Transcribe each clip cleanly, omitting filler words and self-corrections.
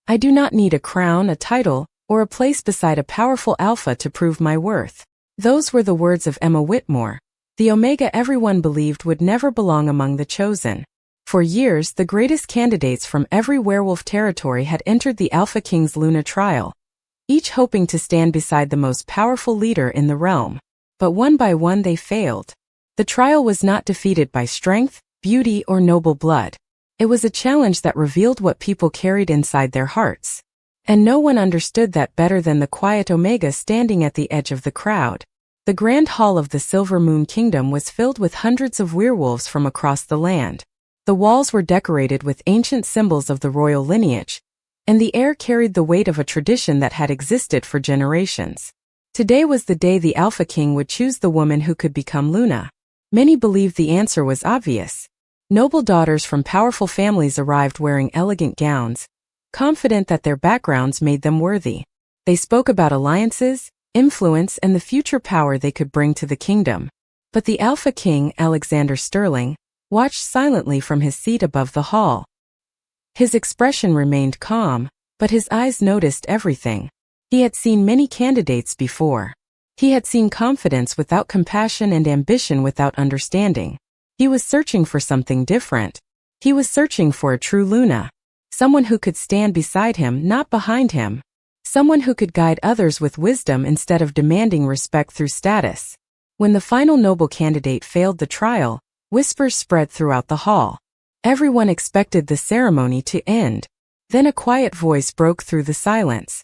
I do not need a crown, a title, or a place beside a powerful alpha to prove my worth. Those were the words of Emma Whitmore, the Omega everyone believed would never belong among the chosen. For years, the greatest candidates from every werewolf territory had entered the Alpha King's Luna trial, each hoping to stand beside the most powerful leader in the realm. But one by one they failed. The trial was not defeated by strength, beauty, or noble blood. It was a challenge that revealed what people carried inside their hearts. And no one understood that better than the quiet Omega standing at the edge of the crowd. The grand hall of the Silver Moon Kingdom was filled with hundreds of werewolves from across the land. The walls were decorated with ancient symbols of the royal lineage, and the air carried the weight of a tradition that had existed for generations. Today was the day the Alpha King would choose the woman who could become Luna. Many believed the answer was obvious. Noble daughters from powerful families arrived wearing elegant gowns, confident that their backgrounds made them worthy. They spoke about alliances, influence, and the future power they could bring to the kingdom. But the Alpha King, Alexander Sterling, watched silently from his seat above the hall. His expression remained calm, but his eyes noticed everything. He had seen many candidates before. He had seen confidence without compassion and ambition without understanding. He was searching for something different. He was searching for a true Luna. Someone who could stand beside him, not behind him. Someone who could guide others with wisdom instead of demanding respect through status. When the final noble candidate failed the trial, whispers spread throughout the hall. Everyone expected the ceremony to end. Then a quiet voice broke through the silence.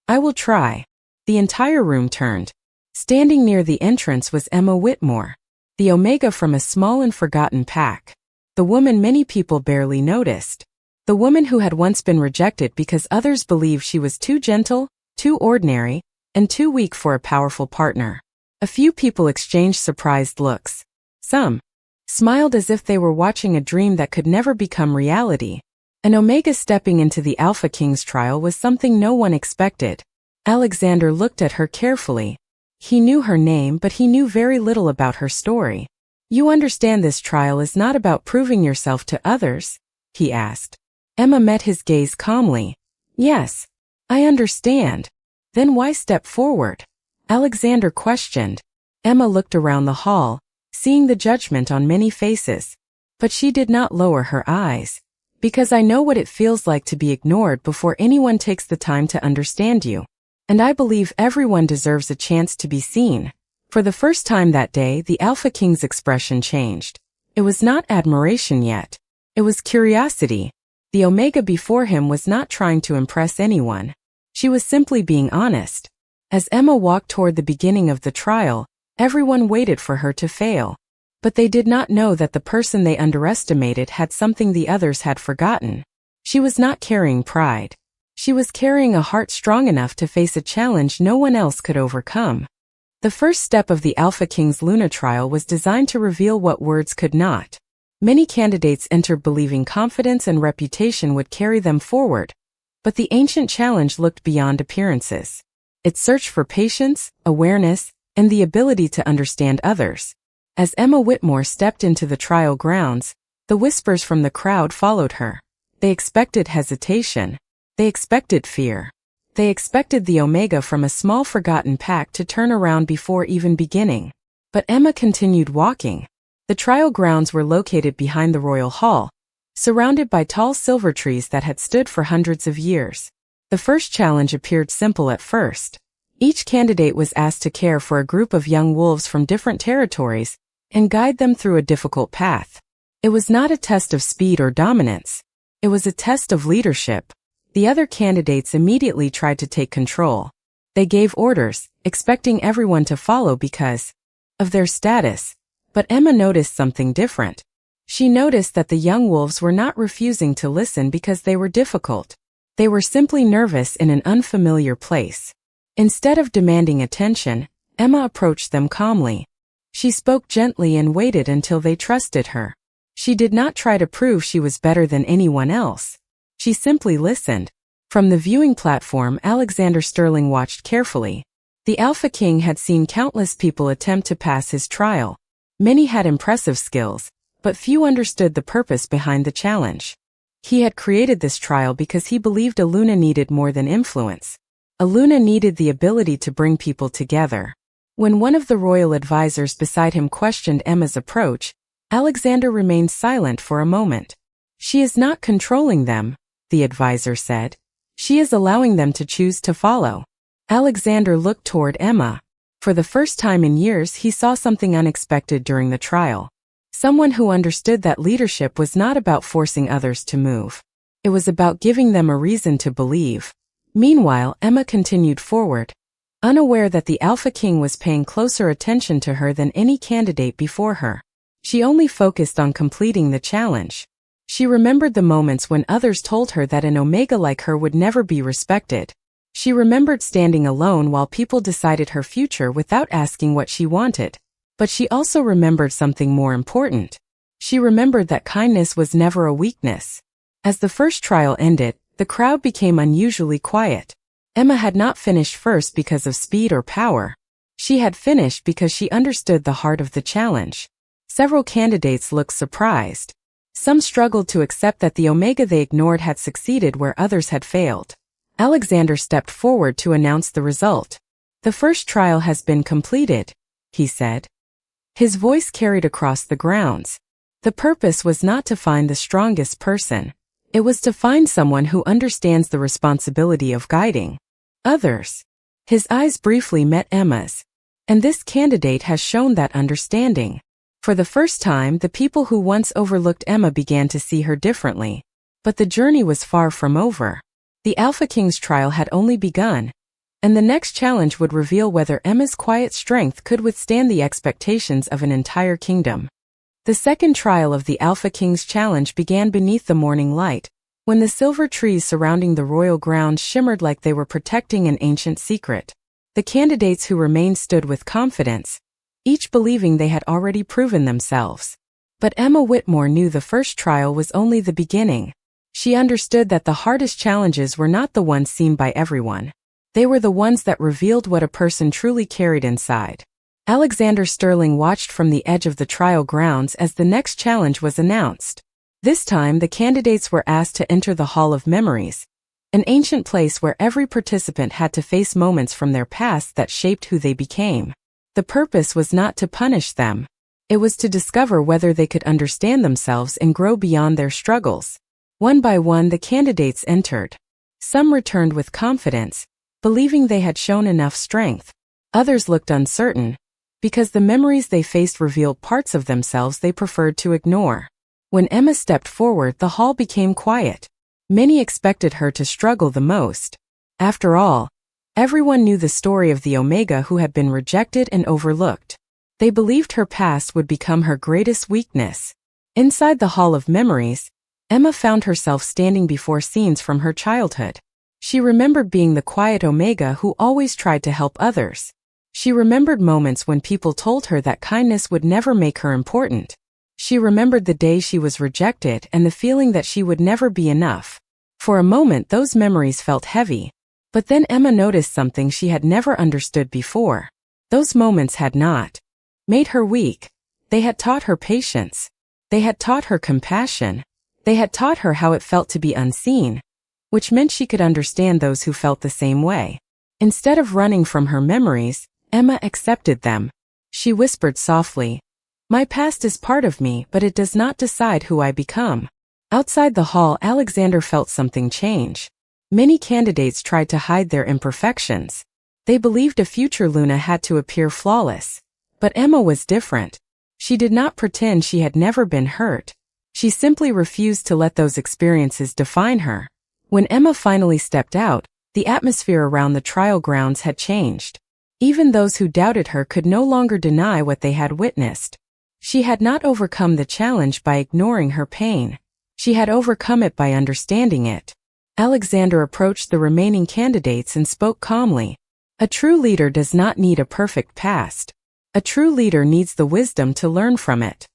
I will try. The entire room turned. Standing near the entrance was Emma Whitmore, the Omega from a small and forgotten pack. The woman many people barely noticed. The woman who had once been rejected because others believed she was too gentle, too ordinary, and too weak for a powerful partner. A few people exchanged surprised looks. Some smiled as if they were watching a dream that could never become reality. An Omega stepping into the Alpha King's trial was something no one expected. Alexander looked at her carefully. He knew her name, but he knew very little about her story. You understand this trial is not about proving yourself to others? He asked. Emma met his gaze calmly. Yes, I understand. Then why step forward? Alexander questioned. Emma looked around the hall, seeing the judgment on many faces. But she did not lower her eyes. Because I know what it feels like to be ignored before anyone takes the time to understand you. And I believe everyone deserves a chance to be seen. For the first time that day, the Alpha King's expression changed. It was not admiration yet. It was curiosity. The Omega before him was not trying to impress anyone. She was simply being honest. As Emma walked toward the beginning of the trial, everyone waited for her to fail. But they did not know that the person they underestimated had something the others had forgotten. She was not carrying pride. She was carrying a heart strong enough to face a challenge no one else could overcome. The first step of the Alpha King's Luna trial was designed to reveal what words could not. Many candidates entered believing confidence and reputation would carry them forward, but the ancient challenge looked beyond appearances. It searched for patience, awareness, and the ability to understand others. As Emma Whitmore stepped into the trial grounds, the whispers from the crowd followed her. They expected hesitation. They expected fear. They expected the Omega from a small forgotten pack to turn around before even beginning. But Emma continued walking. The trial grounds were located behind the royal hall, surrounded by tall silver trees that had stood for hundreds of years. The first challenge appeared simple at first. Each candidate was asked to care for a group of young wolves from different territories and guide them through a difficult path. It was not a test of speed or dominance. It was a test of leadership. The other candidates immediately tried to take control. They gave orders, expecting everyone to follow because of their status. But Emma noticed something different. She noticed that the young wolves were not refusing to listen because they were difficult. They were simply nervous in an unfamiliar place. Instead of demanding attention, Emma approached them calmly. She spoke gently and waited until they trusted her. She did not try to prove she was better than anyone else. She simply listened. From the viewing platform, Alexander Sterling watched carefully. The Alpha King had seen countless people attempt to pass his trial. Many had impressive skills, but few understood the purpose behind the challenge. He had created this trial because he believed a Luna needed more than influence. A Luna needed the ability to bring people together. When one of the royal advisors beside him questioned Emma's approach, Alexander remained silent for a moment. She is not controlling them, the advisor said. She is allowing them to choose to follow. Alexander looked toward Emma. For the first time in years, he saw something unexpected during the trial. Someone who understood that leadership was not about forcing others to move. It was about giving them a reason to believe. Meanwhile, Emma continued forward, unaware that the Alpha King was paying closer attention to her than any candidate before her. She only focused on completing the challenge. She remembered the moments when others told her that an Omega like her would never be respected. She remembered standing alone while people decided her future without asking what she wanted. But she also remembered something more important. She remembered that kindness was never a weakness. As the first trial ended, the crowd became unusually quiet. Emma had not finished first because of speed or power. She had finished because she understood the heart of the challenge. Several candidates looked surprised. Some struggled to accept that the Omega they ignored had succeeded where others had failed. Alexander stepped forward to announce the result. "The first trial has been completed," he said. His voice carried across the grounds. The purpose was not to find the strongest person. It was to find someone who understands the responsibility of guiding others. His eyes briefly met Emma's. And this candidate has shown that understanding. For the first time, the people who once overlooked Emma began to see her differently. But the journey was far from over. The Alpha King's trial had only begun, and the next challenge would reveal whether Emma's quiet strength could withstand the expectations of an entire kingdom. The second trial of the Alpha King's challenge began beneath the morning light, when the silver trees surrounding the royal grounds shimmered like they were protecting an ancient secret. The candidates who remained stood with confidence, each believing they had already proven themselves. But Emma Whitmore knew the first trial was only the beginning. She understood that the hardest challenges were not the ones seen by everyone. They were the ones that revealed what a person truly carried inside. Alexander Sterling watched from the edge of the trial grounds as the next challenge was announced. This time, the candidates were asked to enter the Hall of Memories, an ancient place where every participant had to face moments from their past that shaped who they became. The purpose was not to punish them. It was to discover whether they could understand themselves and grow beyond their struggles. One by one, the candidates entered. Some returned with confidence, believing they had shown enough strength. Others looked uncertain, because the memories they faced revealed parts of themselves they preferred to ignore. When Emma stepped forward, the hall became quiet. Many expected her to struggle the most. After all, everyone knew the story of the Omega who had been rejected and overlooked. They believed her past would become her greatest weakness. Inside the Hall of Memories, Emma found herself standing before scenes from her childhood. She remembered being the quiet Omega who always tried to help others. She remembered moments when people told her that kindness would never make her important. She remembered the day she was rejected and the feeling that she would never be enough. For a moment, those memories felt heavy. But then Emma noticed something she had never understood before. Those moments had not made her weak. They had taught her patience. They had taught her compassion. They had taught her how it felt to be unseen, which meant she could understand those who felt the same way. Instead of running from her memories, Emma accepted them. She whispered softly, "My past is part of me, but it does not decide who I become." Outside the hall, Alexander felt something change. Many candidates tried to hide their imperfections. They believed a future Luna had to appear flawless. But Emma was different. She did not pretend she had never been hurt. She simply refused to let those experiences define her. When Emma finally stepped out, the atmosphere around the trial grounds had changed. Even those who doubted her could no longer deny what they had witnessed. She had not overcome the challenge by ignoring her pain. She had overcome it by understanding it. Alexander approached the remaining candidates and spoke calmly. A true leader does not need a perfect past. A true leader needs the wisdom to learn from it.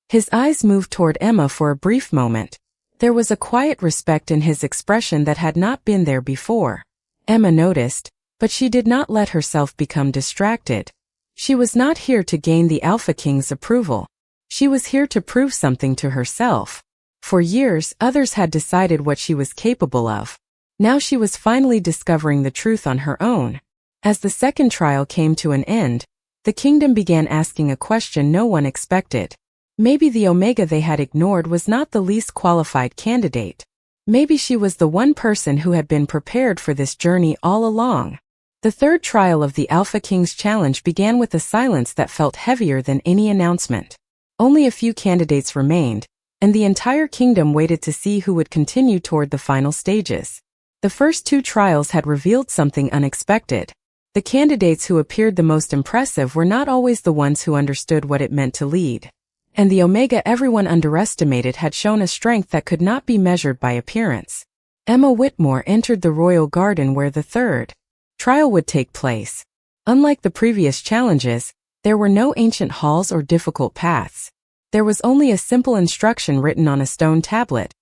His eyes moved toward Emma for a brief moment. There was a quiet respect in his expression that had not been there before. Emma noticed, but she did not let herself become distracted. She was not here to gain the Alpha King's approval. She was here to prove something to herself. For years, others had decided what she was capable of. Now she was finally discovering the truth on her own. As the second trial came to an end, the kingdom began asking a question no one expected. Maybe the Omega they had ignored was not the least qualified candidate. Maybe she was the one person who had been prepared for this journey all along. The third trial of the Alpha King's challenge began with a silence that felt heavier than any announcement. Only a few candidates remained, and the entire kingdom waited to see who would continue toward the final stages. The first two trials had revealed something unexpected. The candidates who appeared the most impressive were not always the ones who understood what it meant to lead. And the Omega everyone underestimated had shown a strength that could not be measured by appearance. Emma Whitmore entered the royal garden where the third trial would take place. Unlike the previous challenges, there were no ancient halls or difficult paths. There was only a simple instruction written on a stone tablet.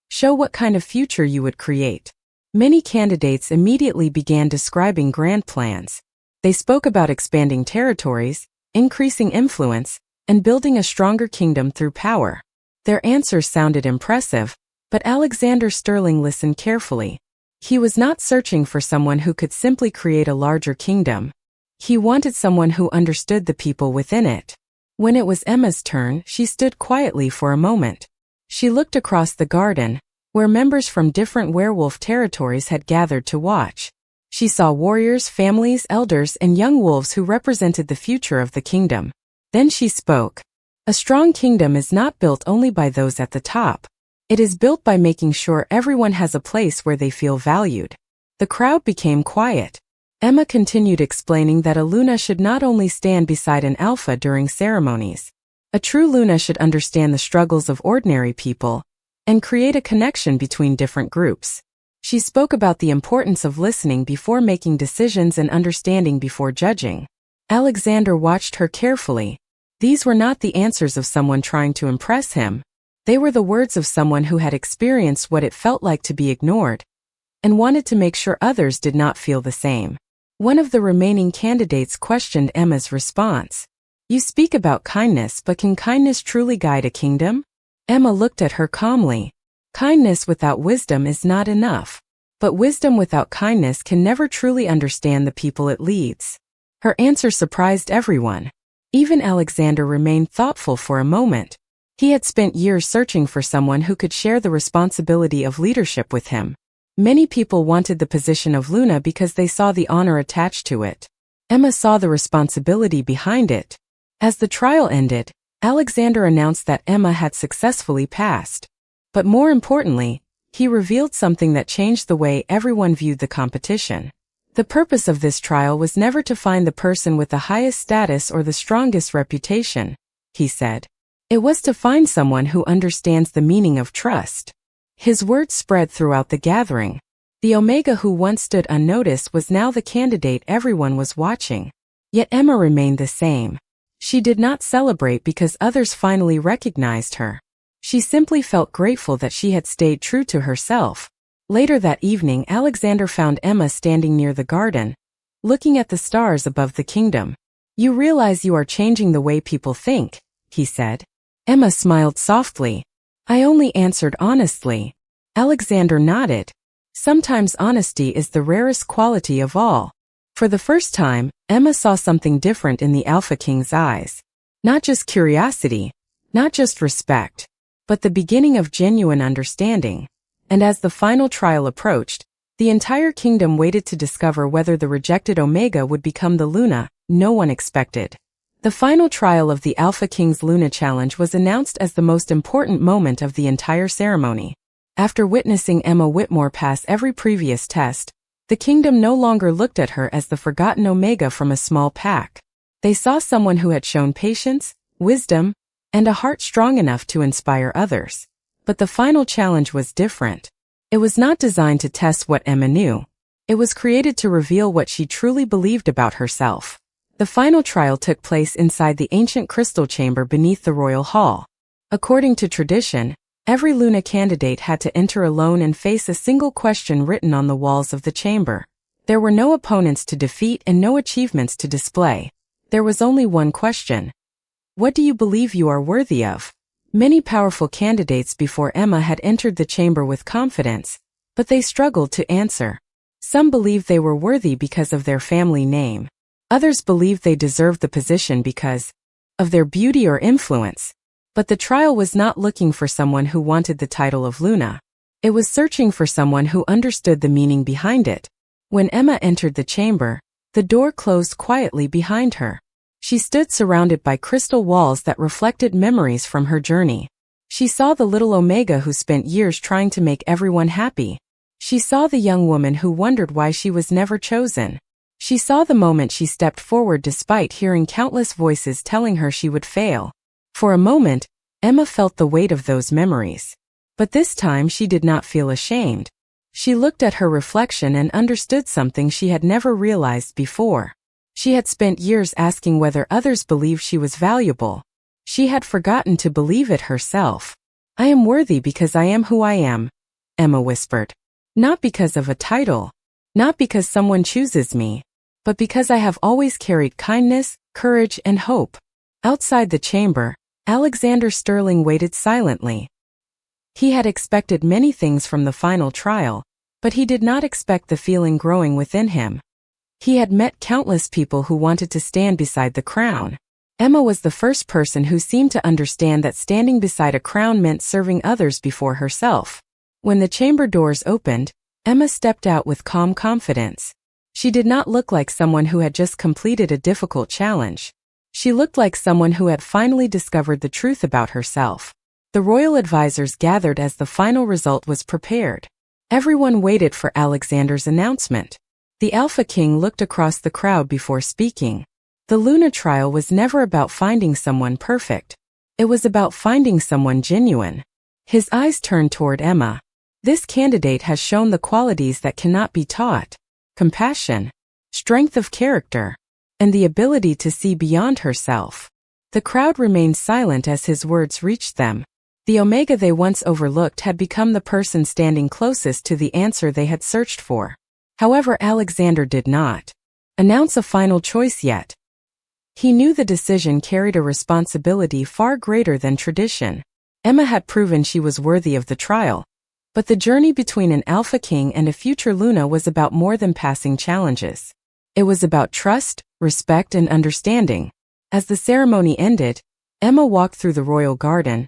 Show what kind of future you would create. Many candidates immediately began describing grand plans. They spoke about expanding territories, increasing influence, and building a stronger kingdom through power. Their answers sounded impressive, but Alexander Sterling listened carefully. He was not searching for someone who could simply create a larger kingdom. He wanted someone who understood the people within it. When it was Emma's turn, she stood quietly for a moment. She looked across the garden, where members from different werewolf territories had gathered to watch. She saw warriors, families, elders, and young wolves who represented the future of the kingdom. Then she spoke. A strong kingdom is not built only by those at the top. It is built by making sure everyone has a place where they feel valued. The crowd became quiet. Emma continued explaining that a Luna should not only stand beside an Alpha during ceremonies. A true Luna should understand the struggles of ordinary people and create a connection between different groups. She spoke about the importance of listening before making decisions and understanding before judging. Alexander watched her carefully. These were not the answers of someone trying to impress him. They were the words of someone who had experienced what it felt like to be ignored and wanted to make sure others did not feel the same. One of the remaining candidates questioned Emma's response. You speak about kindness, but can kindness truly guide a kingdom? Emma looked at her calmly. Kindness without wisdom is not enough. But wisdom without kindness can never truly understand the people it leads. Her answer surprised everyone. Even Alexander remained thoughtful for a moment. He had spent years searching for someone who could share the responsibility of leadership with him. Many people wanted the position of Luna because they saw the honor attached to it. Emma saw the responsibility behind it. As the trial ended, Alexander announced that Emma had successfully passed. But more importantly, he revealed something that changed the way everyone viewed the competition. The purpose of this trial was never to find the person with the highest status or the strongest reputation, he said. It was to find someone who understands the meaning of trust. His words spread throughout the gathering. The Omega who once stood unnoticed was now the candidate everyone was watching. Yet Emma remained the same. She did not celebrate because others finally recognized her. She simply felt grateful that she had stayed true to herself. Later that evening, Alexander found Emma standing near the garden, looking at the stars above the kingdom. You realize you are changing the way people think, he said. Emma smiled softly. I only answered honestly. Alexander nodded. Sometimes honesty is the rarest quality of all. For the first time, Emma saw something different in the Alpha King's eyes. Not just curiosity, not just respect, but the beginning of genuine understanding. And as the final trial approached, the entire kingdom waited to discover whether the rejected Omega would become the Luna no one expected. The final trial of the Alpha King's Luna Challenge was announced as the most important moment of the entire ceremony. After witnessing Emma Whitmore pass every previous test, the kingdom no longer looked at her as the forgotten Omega from a small pack. They saw someone who had shown patience, wisdom, and a heart strong enough to inspire others. But the final challenge was different. It was not designed to test what Emma knew. It was created to reveal what she truly believed about herself. The final trial took place inside the ancient crystal chamber beneath the royal hall. According to tradition, every Luna candidate had to enter alone and face a single question written on the walls of the chamber. There were no opponents to defeat and no achievements to display. There was only one question. What do you believe you are worthy of? Many powerful candidates before Emma had entered the chamber with confidence, but they struggled to answer. Some believed they were worthy because of their family name. Others believed they deserved the position because of their beauty or influence. But the trial was not looking for someone who wanted the title of Luna. It was searching for someone who understood the meaning behind it. When Emma entered the chamber, the door closed quietly behind her. She stood surrounded by crystal walls that reflected memories from her journey. She saw the little Omega who spent years trying to make everyone happy. She saw the young woman who wondered why she was never chosen. She saw the moment she stepped forward despite hearing countless voices telling her she would fail. For a moment, Emma felt the weight of those memories. But this time she did not feel ashamed. She looked at her reflection and understood something she had never realized before. She had spent years asking whether others believed she was valuable. She had forgotten to believe it herself. "I am worthy because I am who I am," Emma whispered. "Not because of a title. Not because someone chooses me. But because I have always carried kindness, courage, and hope." Outside the chamber, Alexander Sterling waited silently. He had expected many things from the final trial, but he did not expect the feeling growing within him. He had met countless people who wanted to stand beside the crown. Emma was the first person who seemed to understand that standing beside a crown meant serving others before herself. When the chamber doors opened, Emma stepped out with calm confidence. She did not look like someone who had just completed a difficult challenge. She looked like someone who had finally discovered the truth about herself. The royal advisors gathered as the final result was prepared. Everyone waited for Alexander's announcement. The Alpha King looked across the crowd before speaking. The Luna trial was never about finding someone perfect. It was about finding someone genuine. His eyes turned toward Emma. "This candidate has shown the qualities that cannot be taught: compassion, strength of character, and the ability to see beyond herself." The crowd remained silent as his words reached them. The Omega they once overlooked had become the person standing closest to the answer they had searched for. However, Alexander did not announce a final choice yet. He knew the decision carried a responsibility far greater than tradition. Emma had proven she was worthy of the trial, but the journey between an Alpha King and a future Luna was about more than passing challenges. It was about trust, respect, and understanding. As the ceremony ended, Emma walked through the royal garden,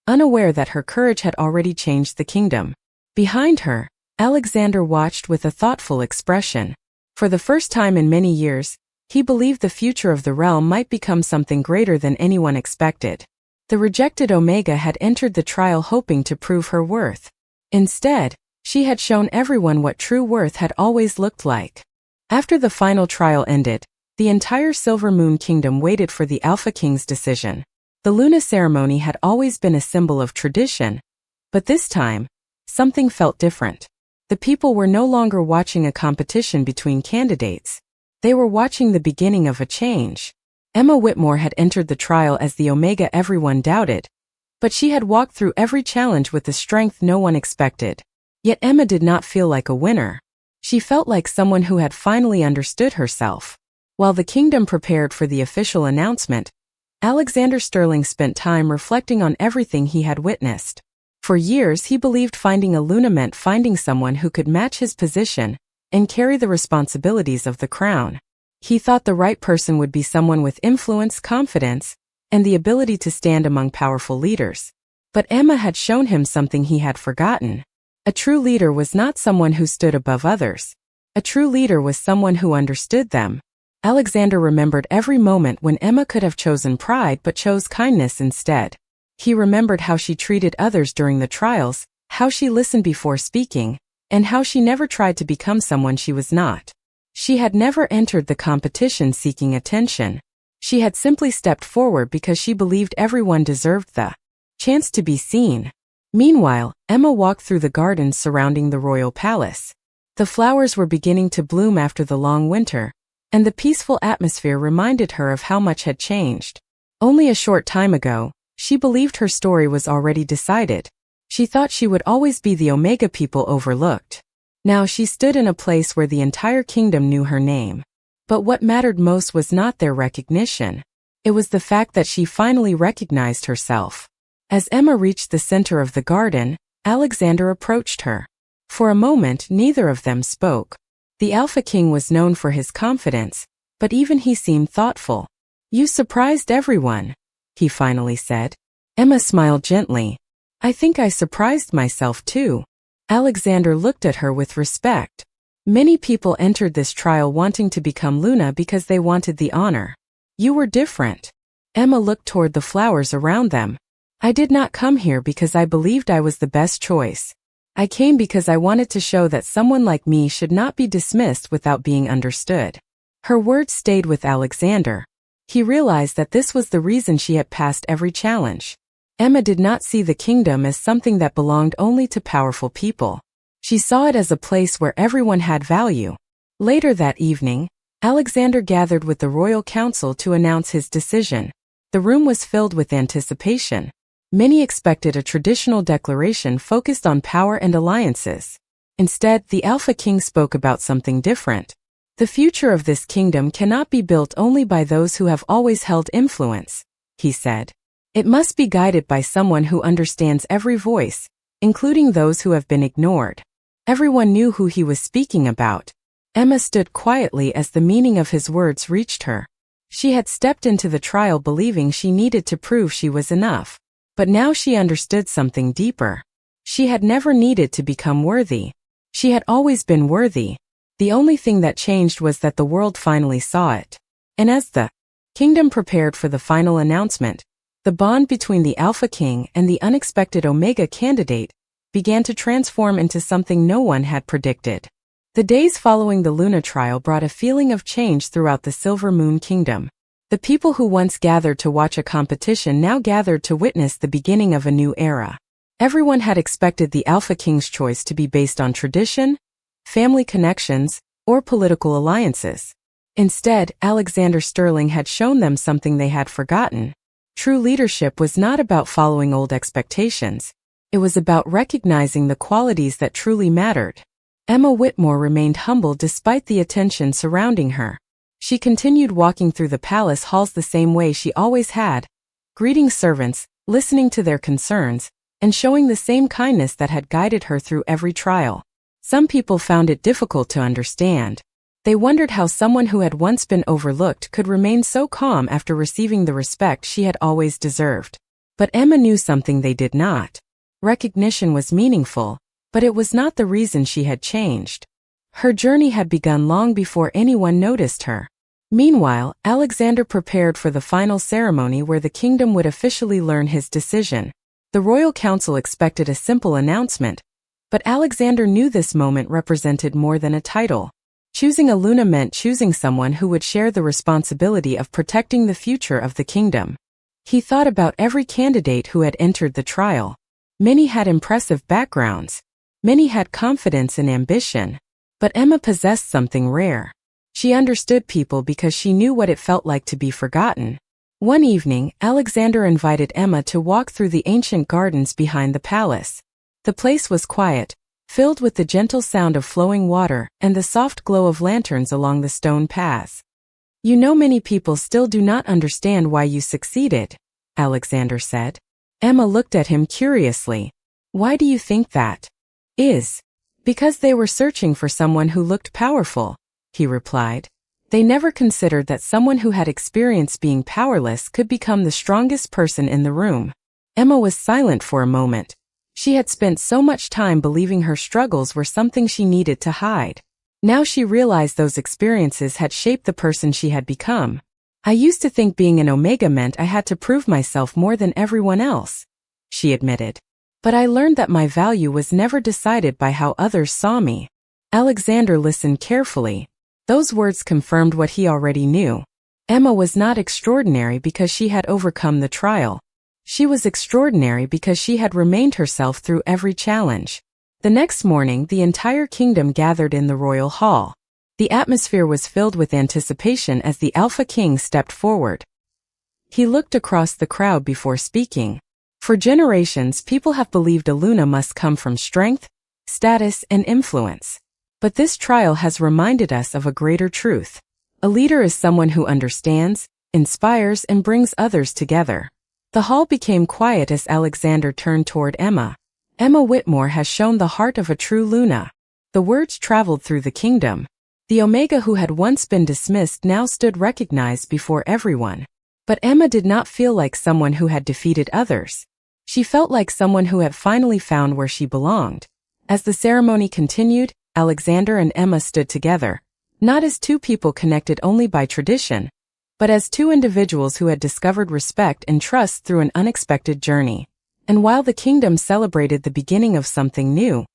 unaware that her courage had already changed the kingdom. Behind her, Alexander watched with a thoughtful expression. For the first time in many years, he believed the future of the realm might become something greater than anyone expected. The rejected Omega had entered the trial hoping to prove her worth. Instead, she had shown everyone what true worth had always looked like. After the final trial ended, the entire Silver Moon Kingdom waited for the Alpha King's decision. The Luna ceremony had always been a symbol of tradition, but this time, something felt different. The people were no longer watching a competition between candidates. They were watching the beginning of a change. Emma Whitmore had entered the trial as the Omega everyone doubted, but she had walked through every challenge with the strength no one expected. Yet Emma did not feel like a winner. She felt like someone who had finally understood herself. While the kingdom prepared for the official announcement, Alexander Sterling spent time reflecting on everything he had witnessed. For years he believed finding a Luna meant finding someone who could match his position and carry the responsibilities of the crown. He thought the right person would be someone with influence, confidence, and the ability to stand among powerful leaders. But Emma had shown him something he had forgotten. A true leader was not someone who stood above others. A true leader was someone who understood them. Alexander remembered every moment when Emma could have chosen pride but chose kindness instead. He remembered how she treated others during the trials, how she listened before speaking, and how she never tried to become someone she was not. She had never entered the competition seeking attention. She had simply stepped forward because she believed everyone deserved the chance to be seen. Meanwhile, Emma walked through the gardens surrounding the royal palace. The flowers were beginning to bloom after the long winter, and the peaceful atmosphere reminded her of how much had changed. Only a short time ago, she believed her story was already decided. She thought she would always be the Omega people overlooked. Now she stood in a place where the entire kingdom knew her name. But what mattered most was not their recognition. It was the fact that she finally recognized herself. As Emma reached the center of the garden, Alexander approached her. For a moment, neither of them spoke. The Alpha King was known for his confidence, but even he seemed thoughtful. "You surprised everyone," he finally said. Emma smiled gently. "I think I surprised myself too." Alexander looked at her with respect. "Many people entered this trial wanting to become Luna because they wanted the honor. You were different." Emma looked toward the flowers around them. "I did not come here because I believed I was the best choice. I came because I wanted to show that someone like me should not be dismissed without being understood." Her words stayed with Alexander. He realized that this was the reason she had passed every challenge. Emma did not see the kingdom as something that belonged only to powerful people. She saw it as a place where everyone had value. Later that evening, Alexander gathered with the royal council to announce his decision. The room was filled with anticipation. Many expected a traditional declaration focused on power and alliances. Instead, the Alpha King spoke about something different. "The future of this kingdom cannot be built only by those who have always held influence," he said. "It must be guided by someone who understands every voice, including those who have been ignored." Everyone knew who he was speaking about. Emma stood quietly as the meaning of his words reached her. She had stepped into the trial believing she needed to prove she was enough. But now she understood something deeper. She had never needed to become worthy. She had always been worthy. The only thing that changed was that the world finally saw it. And as the kingdom prepared for the final announcement, the bond between the Alpha King and the unexpected Omega candidate began to transform into something no one had predicted. The days following the Luna trial brought a feeling of change throughout the Silver Moon Kingdom. The people who once gathered to watch a competition now gathered to witness the beginning of a new era. Everyone had expected the Alpha King's choice to be based on tradition, family connections, or political alliances. Instead, Alexander Sterling had shown them something they had forgotten. True leadership was not about following old expectations. It was about recognizing the qualities that truly mattered. Emma Whitmore remained humble despite the attention surrounding her. She continued walking through the palace halls the same way she always had, greeting servants, listening to their concerns, and showing the same kindness that had guided her through every trial. Some people found it difficult to understand. They wondered how someone who had once been overlooked could remain so calm after receiving the respect she had always deserved. But Emma knew something they did not. Recognition was meaningful, but it was not the reason she had changed. Her journey had begun long before anyone noticed her. Meanwhile, Alexander prepared for the final ceremony where the kingdom would officially learn his decision. The royal council expected a simple announcement, but Alexander knew this moment represented more than a title. Choosing a Luna meant choosing someone who would share the responsibility of protecting the future of the kingdom. He thought about every candidate who had entered the trial. Many had impressive backgrounds. Many had confidence and ambition. But Emma possessed something rare. She understood people because she knew what it felt like to be forgotten. One evening, Alexander invited Emma to walk through the ancient gardens behind the palace. The place was quiet, filled with the gentle sound of flowing water and the soft glow of lanterns along the stone paths. "You know, many people still do not understand why you succeeded," Alexander said. Emma looked at him curiously. "Why do you think that?" "Because they were searching for someone who looked powerful," he replied. They never considered that someone who had experienced being powerless could become the strongest person in the room. Emma was silent for a moment. She had spent so much time believing her struggles were something she needed to hide. Now she realized those experiences had shaped the person she had become. "I used to think being an Omega meant I had to prove myself more than everyone else," she admitted. "But I learned that my value was never decided by how others saw me." Alexander listened carefully. Those words confirmed what he already knew. Emma was not extraordinary because she had overcome the trial. She was extraordinary because she had remained herself through every challenge. The next morning, the entire kingdom gathered in the royal hall. The atmosphere was filled with anticipation as the Alpha King stepped forward. He looked across the crowd before speaking. For generations, people have believed a Luna must come from strength, status, and influence. But this trial has reminded us of a greater truth. A leader is someone who understands, inspires, and brings others together. The hall became quiet as Alexander turned toward Emma. Emma Whitmore has shown the heart of a true Luna. The words traveled through the kingdom. The Omega who had once been dismissed now stood recognized before everyone. But Emma did not feel like someone who had defeated others. She felt like someone who had finally found where she belonged. As the ceremony continued, Alexander and Emma stood together, not as two people connected only by tradition, but as two individuals who had discovered respect and trust through an unexpected journey. And while the kingdom celebrated the beginning of something new,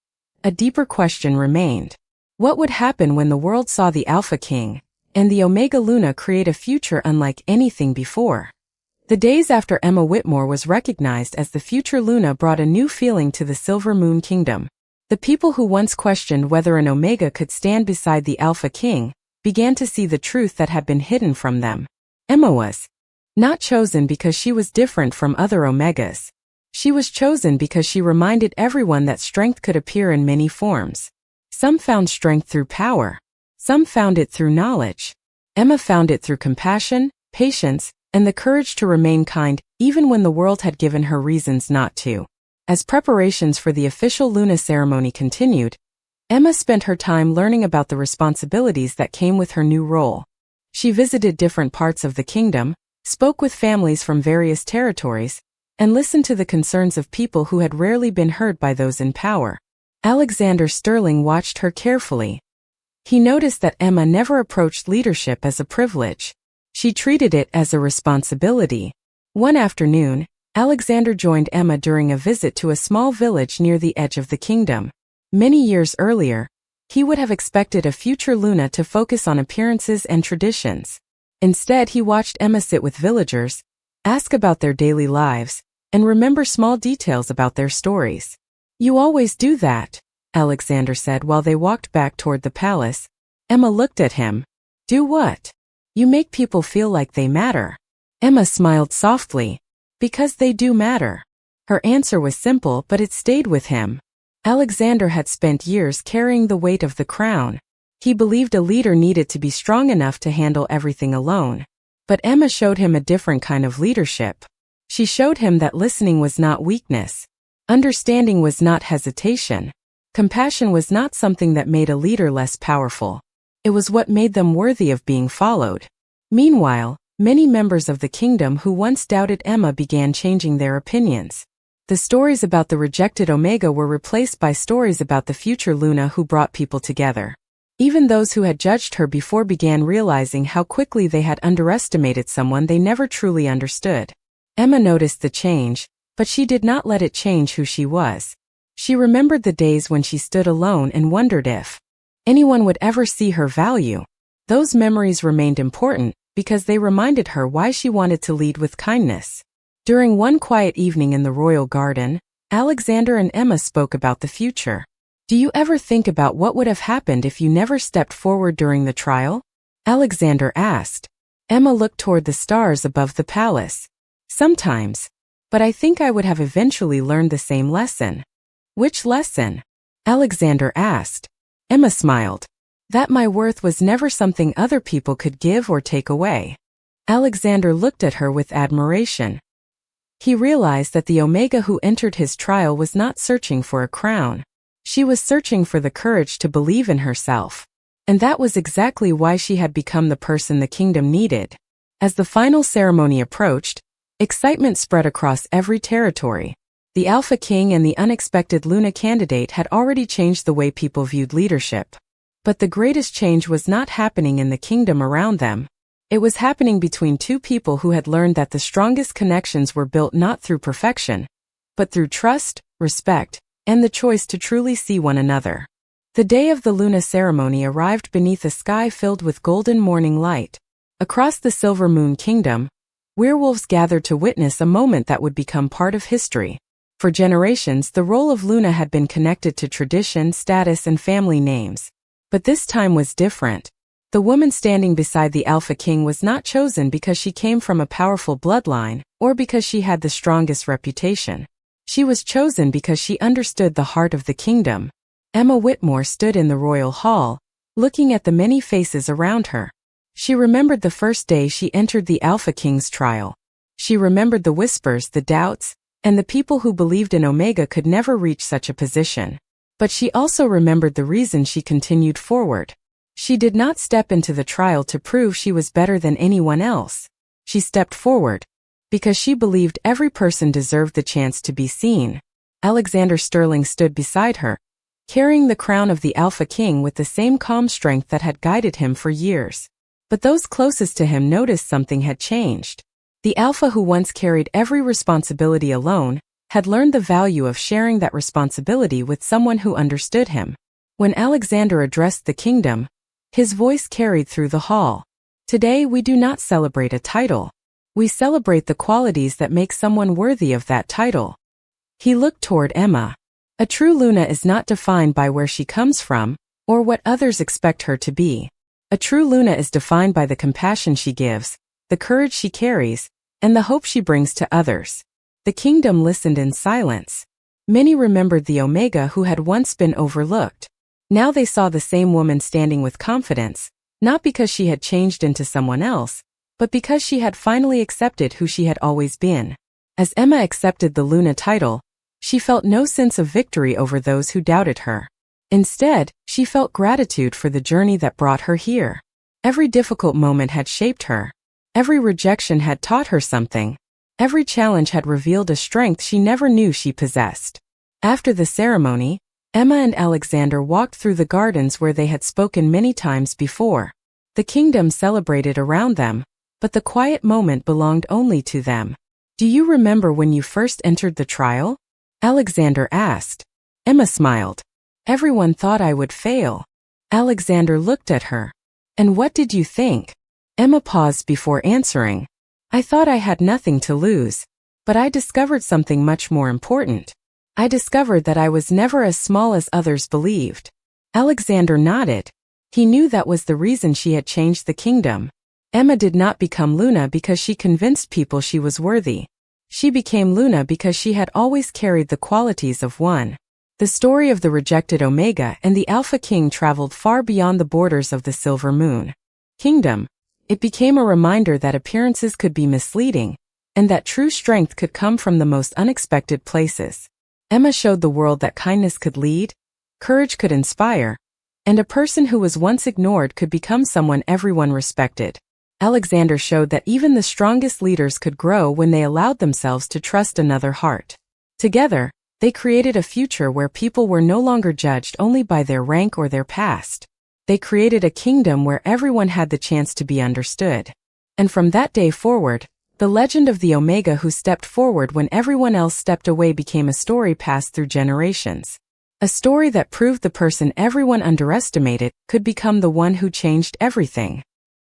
a deeper question remained. What would happen when the world saw the Alpha King and the Omega Luna create a future unlike anything before? The days after Emma Whitmore was recognized as the future Luna brought a new feeling to the Silver Moon Kingdom. The people who once questioned whether an Omega could stand beside the Alpha King began to see the truth that had been hidden from them. Emma was not chosen because she was different from other Omegas. She was chosen because she reminded everyone that strength could appear in many forms. Some found strength through power. Some found it through knowledge. Emma found it through compassion, patience, and the courage to remain kind, even when the world had given her reasons not to. As preparations for the official Luna ceremony continued, Emma spent her time learning about the responsibilities that came with her new role. She visited different parts of the kingdom, spoke with families from various territories, and listened to the concerns of people who had rarely been heard by those in power. Alexander Sterling watched her carefully. He noticed that Emma never approached leadership as a privilege. She treated it as a responsibility. One afternoon, Alexander joined Emma during a visit to a small village near the edge of the kingdom. Many years earlier, he would have expected a future Luna to focus on appearances and traditions. Instead, he watched Emma sit with villagers, ask about their daily lives, and remember small details about their stories. "You always do that," Alexander said while they walked back toward the palace. Emma looked at him. "Do what?" "You make people feel like they matter." Emma smiled softly. "Because they do matter." Her answer was simple, but it stayed with him. Alexander had spent years carrying the weight of the crown. He believed a leader needed to be strong enough to handle everything alone. But Emma showed him a different kind of leadership. She showed him that listening was not weakness. Understanding was not hesitation. Compassion was not something that made a leader less powerful. It was what made them worthy of being followed. Meanwhile, many members of the kingdom who once doubted Emma began changing their opinions. The stories about the rejected Omega were replaced by stories about the future Luna who brought people together. Even those who had judged her before began realizing how quickly they had underestimated someone they never truly understood. Emma noticed the change, but she did not let it change who she was. She remembered the days when she stood alone and wondered if anyone would ever see her value. Those memories remained important because they reminded her why she wanted to lead with kindness. During one quiet evening in the royal garden, Alexander and Emma spoke about the future. "Do you ever think about what would have happened if you never stepped forward during the trial?" Alexander asked. Emma looked toward the stars above the palace. "Sometimes. But I think I would have eventually learned the same lesson." "Which lesson?" Alexander asked. Emma smiled. "That my worth was never something other people could give or take away." Alexander looked at her with admiration. He realized that the Omega who entered his trial was not searching for a crown. She was searching for the courage to believe in herself. And that was exactly why she had become the person the kingdom needed. As the final ceremony approached, excitement spread across every territory. The Alpha King and the unexpected Luna candidate had already changed the way people viewed leadership. But the greatest change was not happening in the kingdom around them. It was happening between two people who had learned that the strongest connections were built not through perfection, but through trust, respect, and the choice to truly see one another. The day of the Luna ceremony arrived beneath a sky filled with golden morning light. Across the Silver Moon Kingdom, werewolves gathered to witness a moment that would become part of history. For generations, the role of Luna had been connected to tradition, status, and family names. But this time was different. The woman standing beside the Alpha King was not chosen because she came from a powerful bloodline, or because she had the strongest reputation. She was chosen because she understood the heart of the kingdom. Emma Whitmore stood in the royal hall, looking at the many faces around her. She remembered the first day she entered the Alpha King's trial. She remembered the whispers, the doubts, and the people who believed in Omega could never reach such a position. But she also remembered the reason she continued forward. She did not step into the trial to prove she was better than anyone else. She stepped forward because she believed every person deserved the chance to be seen. Alexander Sterling stood beside her, carrying the crown of the Alpha King with the same calm strength that had guided him for years. But those closest to him noticed something had changed. The Alpha, who once carried every responsibility alone, had learned the value of sharing that responsibility with someone who understood him. When Alexander addressed the kingdom, his voice carried through the hall. Today we do not celebrate a title. We celebrate the qualities that make someone worthy of that title. He looked toward Emma. A true Luna is not defined by where she comes from, or what others expect her to be. A true Luna is defined by the compassion she gives, the courage she carries, and the hope she brings to others. The kingdom listened in silence. Many remembered the Omega who had once been overlooked. Now they saw the same woman standing with confidence, not because she had changed into someone else, but because she had finally accepted who she had always been. As Emma accepted the Luna title, she felt no sense of victory over those who doubted her. Instead, she felt gratitude for the journey that brought her here. Every difficult moment had shaped her. Every rejection had taught her something. Every challenge had revealed a strength she never knew she possessed. After the ceremony, Emma and Alexander walked through the gardens where they had spoken many times before. The kingdom celebrated around them, but the quiet moment belonged only to them. "Do you remember when you first entered the trial?" Alexander asked. Emma smiled. "Everyone thought I would fail." Alexander looked at her. "And what did you think?" Emma paused before answering. "I thought I had nothing to lose. But I discovered something much more important. I discovered that I was never as small as others believed." Alexander nodded. He knew that was the reason she had changed the kingdom. Emma did not become Luna because she convinced people she was worthy. She became Luna because she had always carried the qualities of one. The story of the rejected Omega and the Alpha King traveled far beyond the borders of the Silver Moon Kingdom. It became a reminder that appearances could be misleading, and that true strength could come from the most unexpected places. Emma showed the world that kindness could lead, courage could inspire, and a person who was once ignored could become someone everyone respected. Alexander showed that even the strongest leaders could grow when they allowed themselves to trust another heart. Together, they created a future where people were no longer judged only by their rank or their past. They created a kingdom where everyone had the chance to be understood. And from that day forward, the legend of the Omega who stepped forward when everyone else stepped away became a story passed through generations. A story that proved the person everyone underestimated could become the one who changed everything.